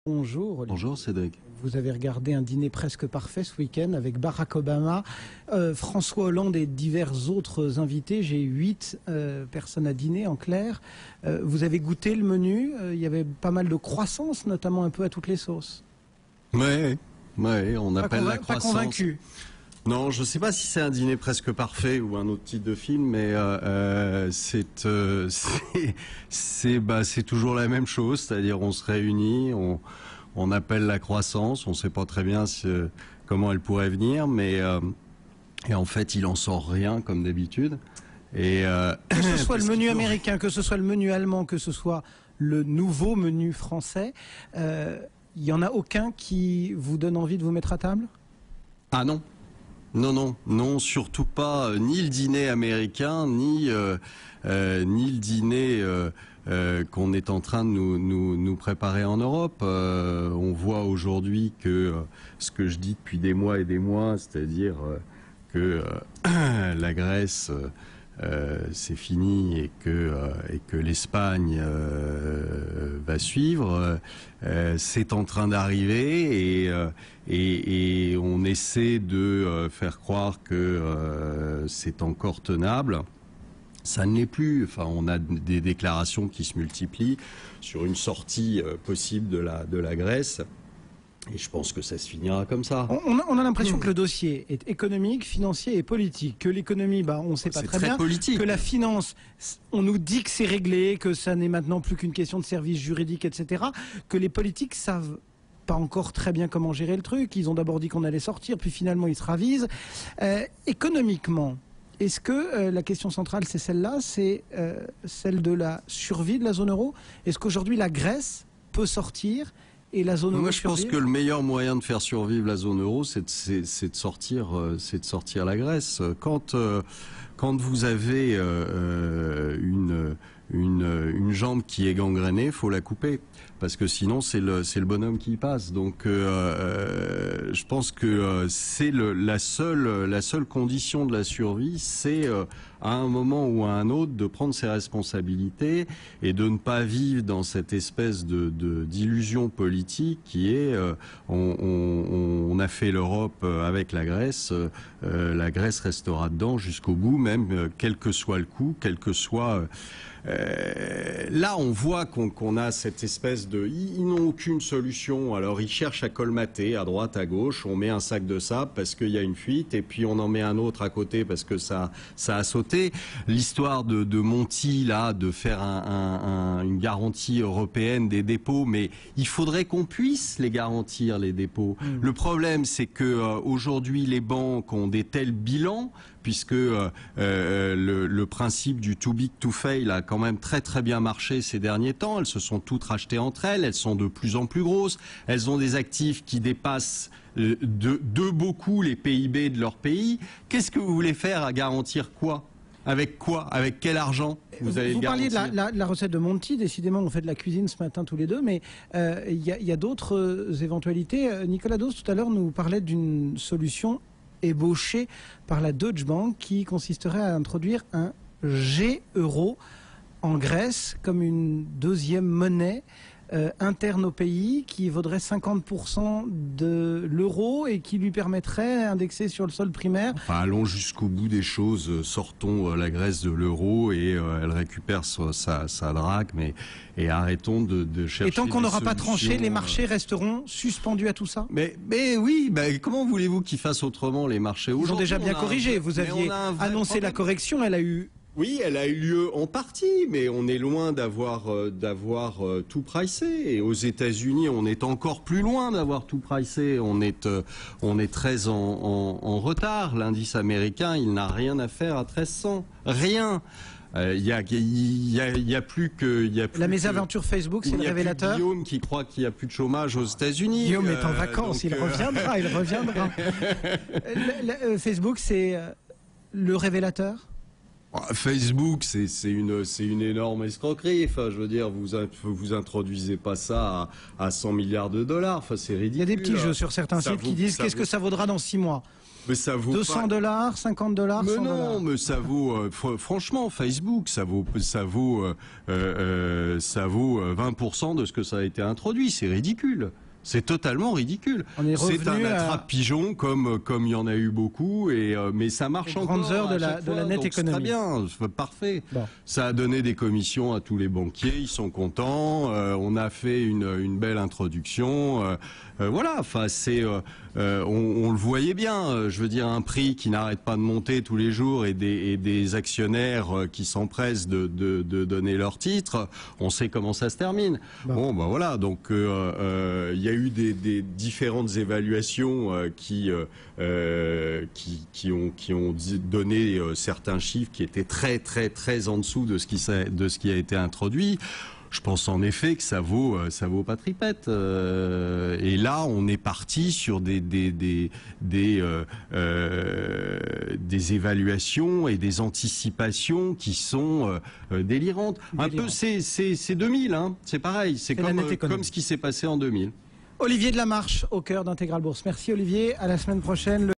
Bonjour Olivier. Bonjour Cédric. Vous avez regardé un dîner presque parfait ce week-end avec Barack Obama, François Hollande et divers autres invités. J'ai 8 personnes à dîner en clair. Vous avez goûté le menu, il y avait pas mal de croissance, notamment un peu à toutes les sauces. Ouais, on appelle la croissance. Pas convaincu. Non, je ne sais pas si c'est un dîner presque parfait ou un autre titre de film, mais c'est toujours la même chose, c'est-à-dire on se réunit, on appelle la croissance, on ne sait pas très bien comment elle pourrait venir, mais et en fait il en sort rien comme d'habitude. Que ce soit le menu américain, que ce soit le menu allemand, que ce soit le nouveau menu français, il n'y en a aucun qui vous donne envie de vous mettre à table? Ah non. Non, surtout pas ni le dîner américain, ni le dîner qu'on est en train de nous préparer en Europe. On voit aujourd'hui que ce que je dis depuis des mois et des mois, c'est-à-dire que la Grèce c'est fini et que l'Espagne va suivre, c'est en train d'arriver et on essaie de faire croire que c'est encore tenable. Ça ne l'est plus. Enfin, on a des déclarations qui se multiplient sur une sortie possible de la Grèce. Et je pense que ça se finira comme ça. On a l'impression que le dossier est économique, financier et politique. Que l'économie, on ne sait pas très bien. Politique. Que la finance, on nous dit que c'est réglé, que ça n'est maintenant plus qu'une question de service juridique, etc. Que les politiques savent pas encore très bien comment gérer le truc. Ils ont d'abord dit qu'on allait sortir, puis finalement ils se ravisent. Économiquement, est-ce que la question centrale, c'est celle-là, c'est celle de la survie de la zone euro? Est-ce qu'aujourd'hui la Grèce peut sortir et la zone euro? Moi, je pense que le meilleur moyen de faire survivre la zone euro, c'est de sortir la Grèce. Quand vous avez une jambe qui est gangrénée, faut la couper, parce que sinon c'est le bonhomme qui y passe. Donc je pense que c'est la seule condition de la survie, c'est à un moment ou à un autre de prendre ses responsabilités et de ne pas vivre dans cette espèce d'illusion politique qui est on a fait l'Europe avec la Grèce restera dedans jusqu'au bout, même quel que soit le coût, quel que soit là, on voit qu'on a cette espèce de... Ils n'ont aucune solution, alors ils cherchent à colmater à droite, à gauche, on met un sac de sable parce qu'il y a une fuite, et puis on en met un autre à côté parce que ça a sauté. L'histoire de Monti, là, de faire une garantie européenne des dépôts, mais il faudrait qu'on puisse les garantir, les dépôts. Le problème, c'est que aujourd'hui, les banques ont des tels bilans, puisque le principe du too big to fail a quand même très bien marché ces derniers temps. Elles se sont toutes rachetées entre elles, elles sont de plus en plus grosses, elles ont des actifs qui dépassent de beaucoup les PIB de leur pays. Qu'est-ce que vous voulez faire à garantir quoi? Avec quoi? Avec quel argent vous allez le garantir? Vous parliez de la recette de Monti, décidément on fait de la cuisine ce matin tous les deux, mais il y a d'autres éventualités. Nicolas Dos tout à l'heure nous parlait d'une solution ébauché par la Deutsche Bank qui consisterait à introduire un G-euro en Grèce comme une deuxième monnaie interne au pays qui vaudrait 50% de l'euro et qui lui permettrait, indexé sur le sol primaire... Enfin, allons jusqu'au bout des choses, sortons la Grèce de l'euro et elle récupère sa drachme et arrêtons de chercher. Et tant qu'on n'aura pas tranché, les marchés resteront suspendus à tout ça? Mais oui, comment voulez-vous qu'ils fassent autrement, les marchés? Ils ont déjà bien corrigé, vous aviez annoncé la correction, elle a eu... Oui, elle a eu lieu en partie, mais on est loin d'avoir tout pricé. Et aux États-Unis, on est encore plus loin d'avoir tout pricé. On est très en retard. L'indice américain, il n'a rien à faire à 1300. Rien. Il y a plus que... La mésaventure Facebook, c'est le révélateur. Guillaume qui croit qu'il n'y a plus de chômage aux États-Unis. Guillaume est en vacances, il reviendra. Facebook, c'est le révélateur? Facebook, c'est une énorme escroquerie. Enfin, je veux dire, vous introduisez pas ça à 100 milliards de dollars. Enfin, c'est ridicule. Il y a des petits jeux sur certains sites qui disent qu'est-ce que ça vaudra dans 6 mois. Mais ça vaut $200, $50, $100. Mais non, mais ça vaut franchement Facebook, ça vaut 20% de ce que ça a été introduit. C'est ridicule. C'est totalement ridicule. C'est un attrape-pigeon comme il y en a eu beaucoup, mais ça marche encore. Grandes heures de la net économie. Très bien, parfait. Bon. Ça a donné des commissions à tous les banquiers, ils sont contents. On a fait une belle introduction. Voilà, enfin on le voyait bien. Je veux dire, un prix qui n'arrête pas de monter tous les jours et des actionnaires qui s'empressent de donner leurs titres. On sait comment ça se termine. Bon, ben voilà. Donc il y a eu des différentes évaluations qui ont donné certains chiffres qui étaient très très très en dessous de ce qui a été introduit. Je pense en effet que ça vaut pas tripette. Et là, on est parti sur des évaluations et des anticipations qui sont délirantes. Un peu, c'est 2000, hein. C'est pareil. C'est comme ce qui s'est passé en 2000. Olivier Delamarche, au cœur d'Intégral Bourse. Merci Olivier. À la semaine prochaine.